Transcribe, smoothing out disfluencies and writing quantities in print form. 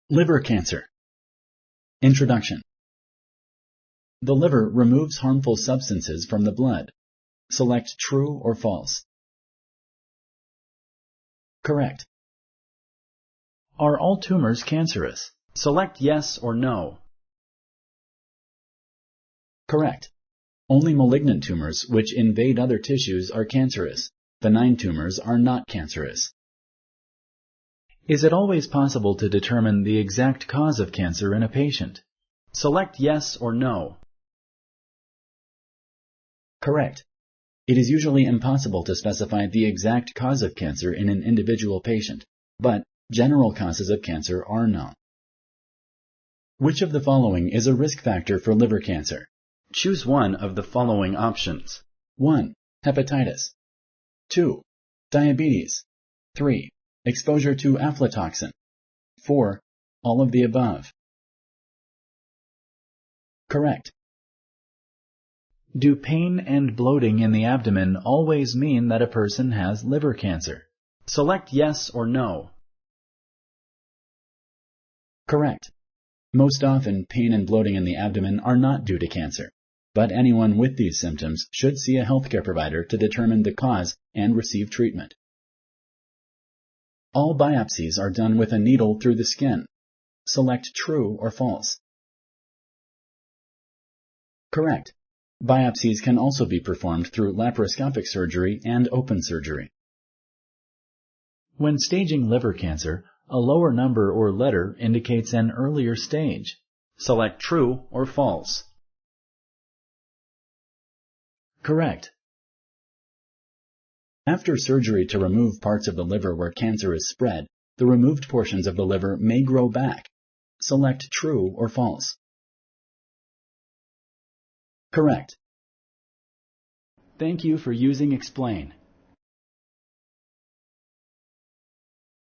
Liver cancer. Introduction. The liver removes harmful substances from the blood. Select true or false. Correct. Are all tumors cancerous? Select yes or no. Correct. Only malignant tumors which invade other tissues are cancerous. Benign tumors are not cancerous. Is it always possible to determine the exact cause of cancer in a patient? Select yes or no. Correct. It is usually impossible to specify the exact cause of cancer in an individual patient, but general causes of cancer are known. Which of the following is a risk factor for liver cancer? Choose one of the following options. 1. Hepatitis. 2. Diabetes. 3. Exposure to aflatoxin. 4. All of the above. Correct. Do pain and bloating in the abdomen always mean that a person has liver cancer? Select yes or no. Correct. Most often, pain and bloating in the abdomen are not due to cancer, but anyone with these symptoms should see a healthcare provider to determine the cause and receive treatment. All biopsies are done with a needle through the skin. Select true or false. Correct. Biopsies can also be performed through laparoscopic surgery and open surgery. When staging liver cancer, a lower number or letter indicates an earlier stage. Select true or false. Correct. After surgery to remove parts of the liver where cancer is spread, the removed portions of the liver may grow back. Select true or false. Correct. Thank you for using Explain.